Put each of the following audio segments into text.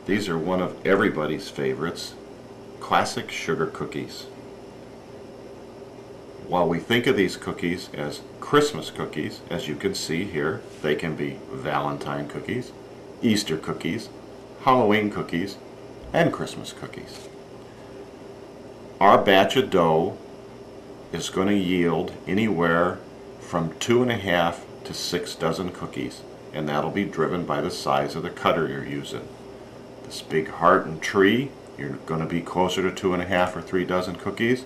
These are one of everybody's favorites, classic sugar cookies. While we think of these cookies as Christmas cookies, as you can see here, they can be Valentine cookies, Easter cookies, Halloween cookies, and Christmas cookies. Our batch of dough is going to yield anywhere from 2.5 to 6 dozen cookies, and that'll be driven by the size of the cutter you're using. This big heart and tree, you're going to be closer to 2.5 or 3 dozen cookies.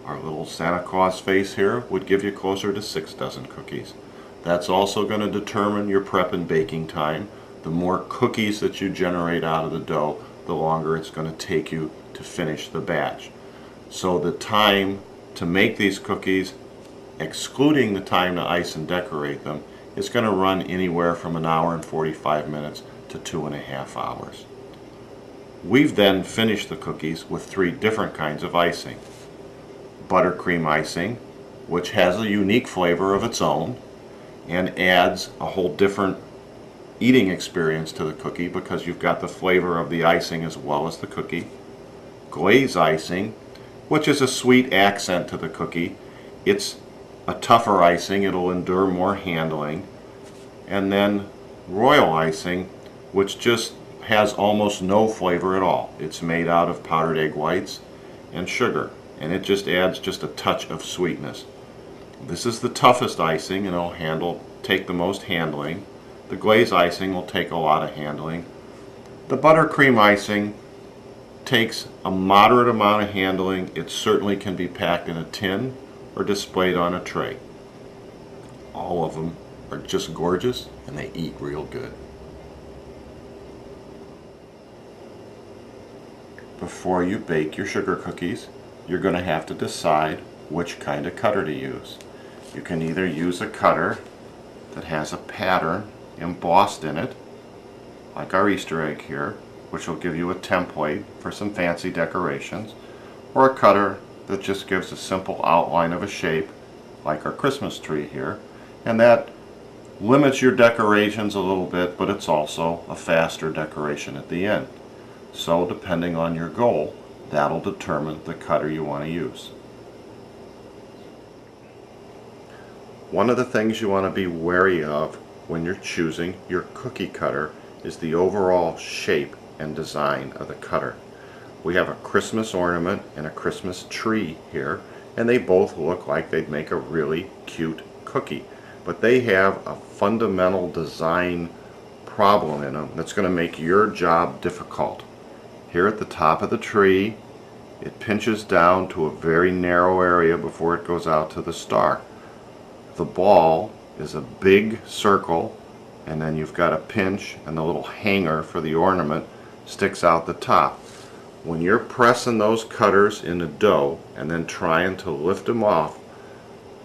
Our little Santa Claus face here would give you closer to 6 dozen cookies. That's also going to determine your prep and baking time. The more cookies that you generate out of the dough, the longer it's going to take you to finish the batch. So the time to make these cookies, excluding the time to ice and decorate them, is going to run anywhere from 1 hour and 45 minutes to 2.5 hours. We've then finished the cookies with 3 different kinds of icing. Buttercream icing, which has a unique flavor of its own and adds a whole different eating experience to the cookie because you've got the flavor of the icing as well as the cookie. Glaze icing, which is a sweet accent to the cookie. It's a tougher icing, it'll endure more handling. And then royal icing, which just has almost no flavor at all. It's made out of powdered egg whites and sugar, and it just adds just a touch of sweetness. This is the toughest icing, and it'll take the most handling. The glaze icing will take a lot of handling. The buttercream icing takes a moderate amount of handling. It certainly can be packed in a tin or displayed on a tray. All of them are just gorgeous, and they eat real good. Before you bake your sugar cookies, you're going to have to decide which kind of cutter to use. You can either use a cutter that has a pattern embossed in it, like our Easter egg here, which will give you a template for some fancy decorations, or a cutter that just gives a simple outline of a shape, like our Christmas tree here, and that limits your decorations a little bit, but it's also a faster decoration at the end. So depending on your goal, that'll determine the cutter you want to use. One of the things you want to be wary of when you're choosing your cookie cutter is the overall shape and design of the cutter. We have a Christmas ornament and a Christmas tree here, and they both look like they'd make a really cute cookie, but they have a fundamental design problem in them that's going to make your job difficult. Here at the top of the tree, it pinches down to a very narrow area before it goes out to the star. The ball is a big circle, and then you've got a pinch, and the little hanger for the ornament sticks out the top. When you're pressing those cutters in the dough and then trying to lift them off,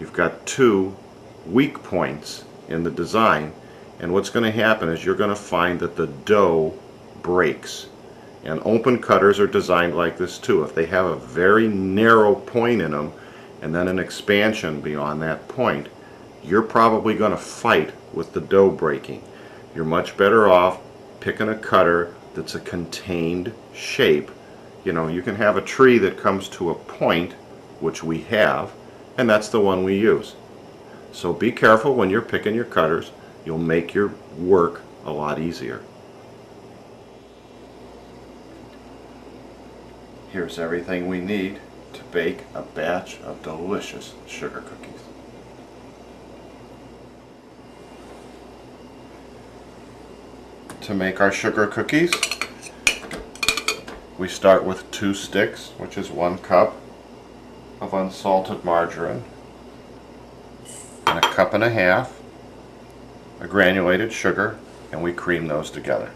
you've got 2 weak points in the design, and what's going to happen is you're going to find that the dough breaks. And open cutters are designed like this too. If they have a very narrow point in them and then an expansion beyond that point, you're probably going to fight with the dough breaking. You're much better off picking a cutter that's a contained shape. You know, you can have a tree that comes to a point, which we have, and that's the one we use. So be careful when you're picking your cutters. You'll make your work a lot easier. Here's everything we need to bake a batch of delicious sugar cookies. To make our sugar cookies, we start with 2 sticks, which is 1 cup of unsalted margarine, and 1.5 cups of granulated sugar, and we cream those together.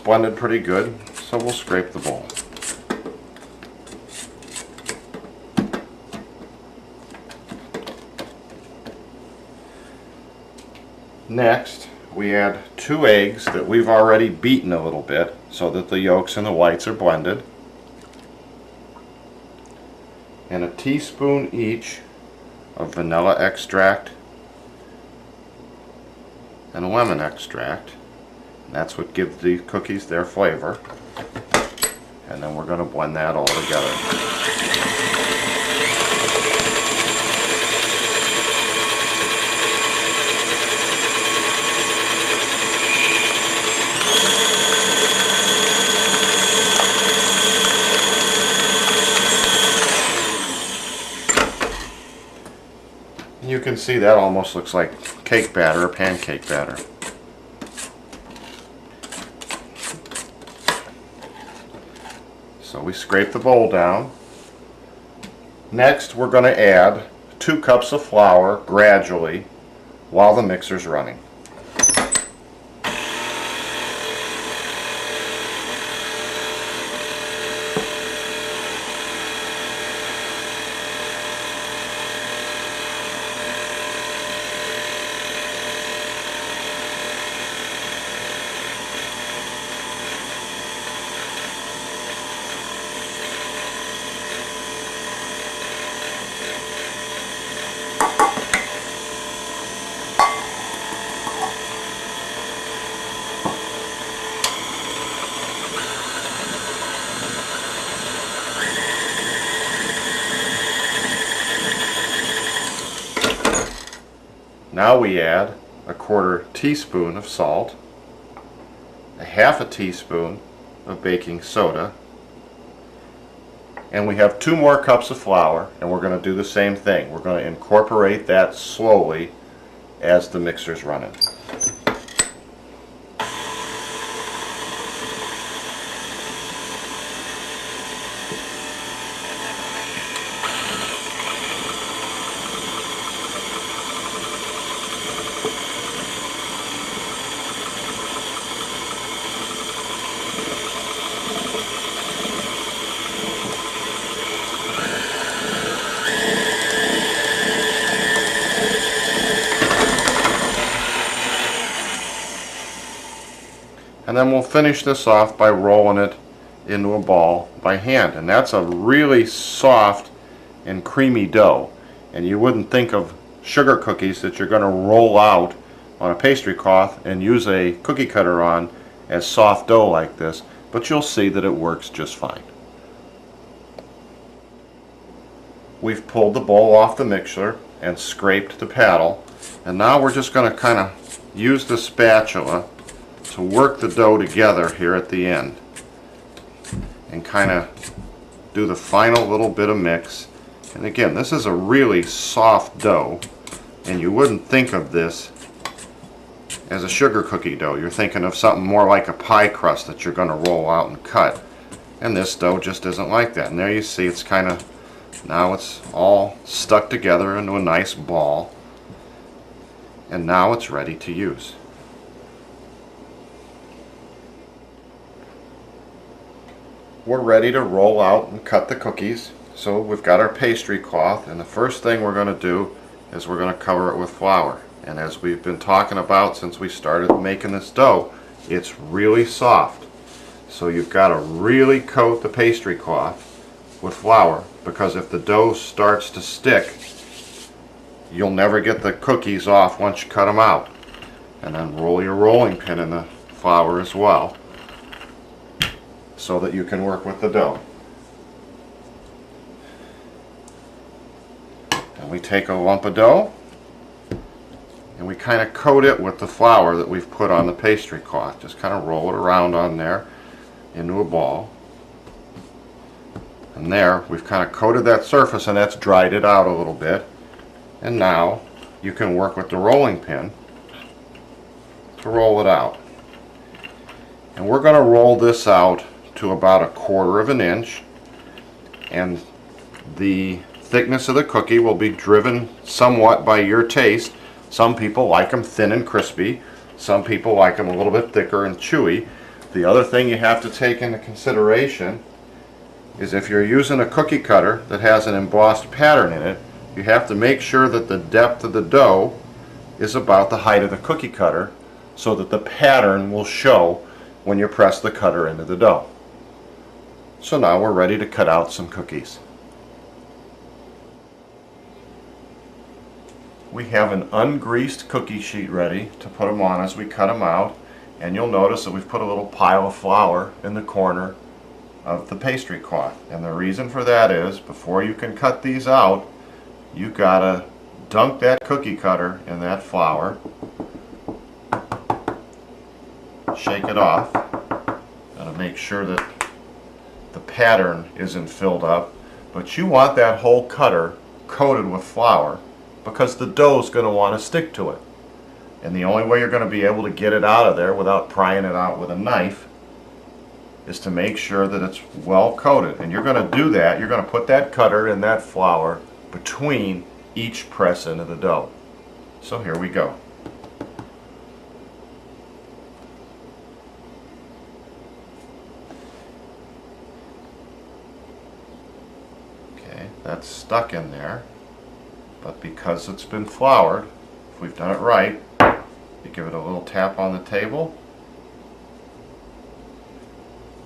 blended pretty good, so we'll scrape the bowl. Next, we add 2 eggs that we've already beaten a little bit so that the yolks and the whites are blended, and a teaspoon each of vanilla extract and lemon extract. And that's what gives the cookies their flavor. And then we're going to blend that all together. You can see that almost looks like cake batter or pancake batter. So we scrape the bowl down. Next, we're going to add 2 cups of flour gradually while the mixer's running. Now we add a 1/4 teaspoon of salt, a 1/2 teaspoon of baking soda, and we have 2 more cups of flour, and we're going to do the same thing. We're going to incorporate that slowly as the mixer's running. And then we'll finish this off by rolling it into a ball by hand. And that's a really soft and creamy dough. And you wouldn't think of sugar cookies that you're going to roll out on a pastry cloth and use a cookie cutter on as soft dough like this, but you'll see that it works just fine. We've pulled the bowl off the mixer and scraped the paddle, and now we're just going to kind of use the spatula to work the dough together here at the end and kind of do the final little bit of mix. And again, this is a really soft dough, and you wouldn't think of this as a sugar cookie dough. You're thinking of something more like a pie crust that you're going to roll out and cut, and this dough just isn't like that. And there you see it's kind of, now it's all stuck together into a nice ball, and now it's ready to use. We're ready to roll out and cut the cookies. So we've got our pastry cloth, and the first thing we're going to do is we're going to cover it with flour. And as we've been talking about since we started making this dough, it's really soft. So you've got to really coat the pastry cloth with flour, because if the dough starts to stick, you'll never get the cookies off once you cut them out. And then roll your rolling pin in the flour as well, so that you can work with the dough. And we take a lump of dough and we kind of coat it with the flour that we've put on the pastry cloth. Just kind of roll it around on there into a ball. And there, we've kind of coated that surface, and that's dried it out a little bit. And now you can work with the rolling pin to roll it out. And we're going to roll this out to about 1/4 of an inch, and the thickness of the cookie will be driven somewhat by your taste. Some people like them thin and crispy, some people like them a little bit thicker and chewy, The other thing you have to take into consideration is if you're using a cookie cutter that has an embossed pattern in it, you have to make sure that the depth of the dough is about the height of the cookie cutter so that the pattern will show when you press the cutter into the dough. So now we're ready to cut out some cookies. We have an ungreased cookie sheet ready to put them on as we cut them out, and you'll notice that we've put a little pile of flour in the corner of the pastry cloth. And the reason for that is, before you can cut these out, you gotta dunk that cookie cutter in that flour, shake it off, gotta make sure that the pattern isn't filled up, but you want that whole cutter coated with flour because the dough's going to want to stick to it. And the only way you're going to be able to get it out of there without prying it out with a knife is to make sure that it's well coated. And you're going to do that, you're going to put that cutter in that flour between each press into the dough. So here we go. Okay, that's stuck in there. But because it's been floured, if we've done it right, you give it a little tap on the table,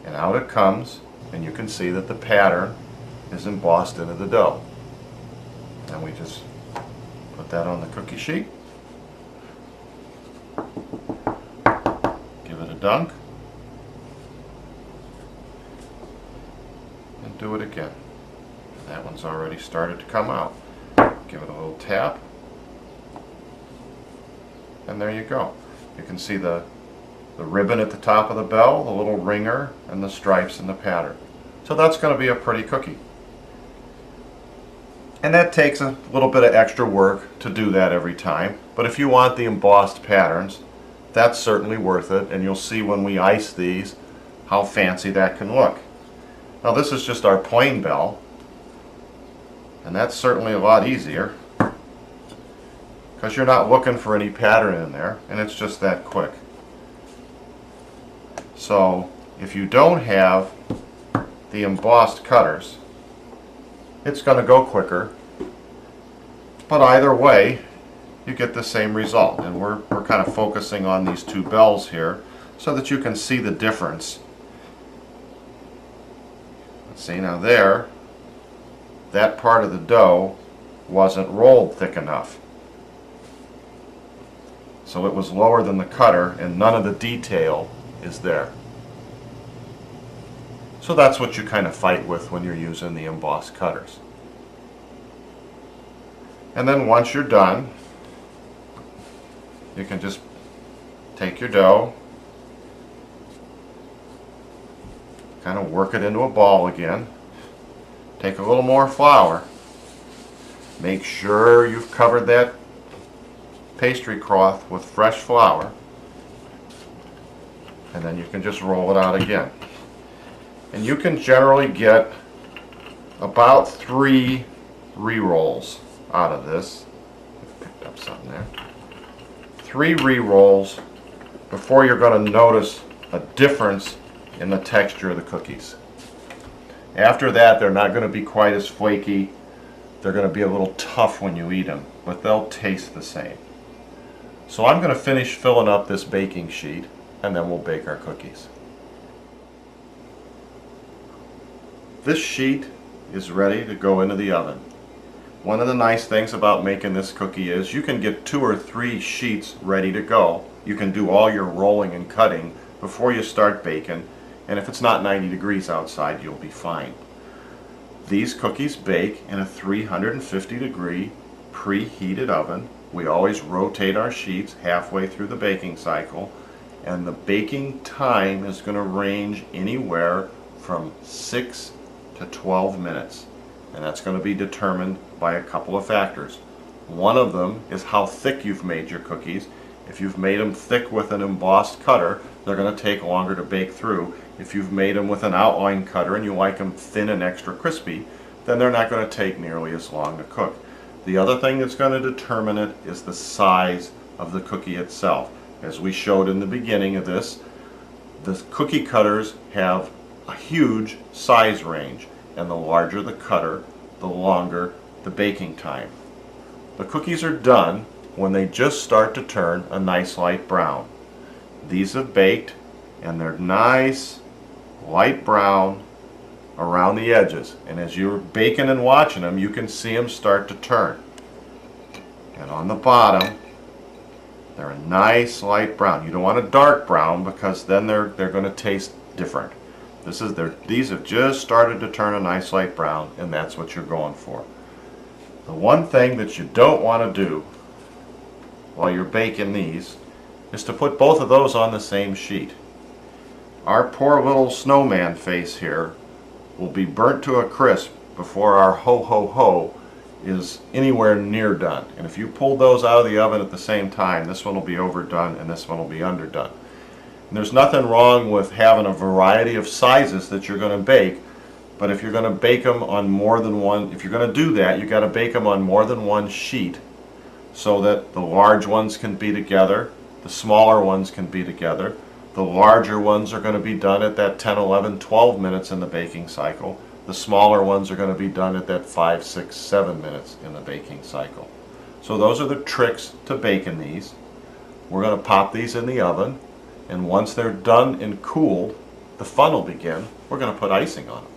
and out it comes, and you can see that the pattern is embossed into the dough. And we just put that on the cookie sheet, give it a dunk, and do it again. That one's already started to come out. Give it a little tap, and there you go. You can see the ribbon at the top of the bell, the little ringer, and the stripes in the pattern. So that's going to be a pretty cookie. And that takes a little bit of extra work to do that every time, but if you want the embossed patterns, that's certainly worth it, and you'll see when we ice these how fancy that can look. Now this is just our plain bell, and that's certainly a lot easier because you're not looking for any pattern in there, and it's just that quick. So if you don't have the embossed cutters, it's going to go quicker, but either way you get the same result. And we're kind of focusing on these two bells here so that you can see the difference. Let's see, now there, that part of the dough wasn't rolled thick enough. So it was lower than the cutter, and none of the detail is there. So that's what you kind of fight with when you're using the embossed cutters. And then once you're done, you can just take your dough, kind of work it into a ball again. Take a little more flour. Make sure you've covered that pastry cloth with fresh flour, and then you can just roll it out again. And you can generally get about 3 re-rolls out of this. Picked up something there. 3 re-rolls before you're going to notice a difference in the texture of the cookies. After that, they're not going to be quite as flaky. They're going to be a little tough when you eat them, but they'll taste the same. So I'm going to finish filling up this baking sheet, and then we'll bake our cookies. This sheet is ready to go into the oven. One of the nice things about making this cookie is you can get 2 or 3 sheets ready to go. You can do all your rolling and cutting before you start baking, and if it's not 90 degrees outside, you'll be fine. These cookies bake in a 350 degree preheated oven. We always rotate our sheets halfway through the baking cycle, and the baking time is going to range anywhere from 6 to 12 minutes, and that's going to be determined by a couple of factors. One of them is how thick you've made your cookies. If you've made them thick with an embossed cutter, they're going to take longer to bake through. If you've made them with an outline cutter and you like them thin and extra crispy, then they're not going to take nearly as long to cook. The other thing that's going to determine it is the size of the cookie itself. As we showed in the beginning of this, The cookie cutters have a huge size range, and the larger the cutter, the longer the baking time. The cookies are done when they just start to turn a nice light brown. These have baked and they're nice light brown around the edges, and as you're baking and watching them, you can see them start to turn. And on the bottom, they're a nice light brown. You don't want a dark brown because then they're going to taste different. These have just started to turn a nice light brown, and that's what you're going for. The one thing that you don't want to do while you're baking these is to put both of those on the same sheet. Our poor little snowman face here will be burnt to a crisp before our ho ho ho is anywhere near done. And if you pull those out of the oven at the same time, this one will be overdone and this one will be underdone. And there's nothing wrong with having a variety of sizes that you're going to bake, but if you're going to bake them on more than one, if you're going to do that, you've got to bake them on more than one sheet so that the large ones can be together, the smaller ones can be together. The larger ones are going to be done at that 10, 11, 12 minutes in the baking cycle. The smaller ones are going to be done at that 5, 6, 7 minutes in the baking cycle. So those are the tricks to baking these. We're going to pop these in the oven, and once they're done and cooled, the fun will begin. We're going to put icing on them.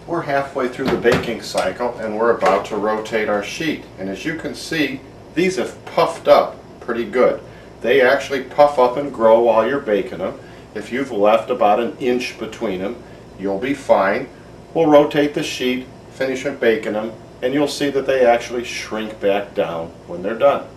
We're halfway through the baking cycle and we're about to rotate our sheet. And as you can see, these have puffed up pretty good. They actually puff up and grow while you're baking them. If you've left about an inch between them, you'll be fine. We'll rotate the sheet, finish baking them, and you'll see that they actually shrink back down when they're done.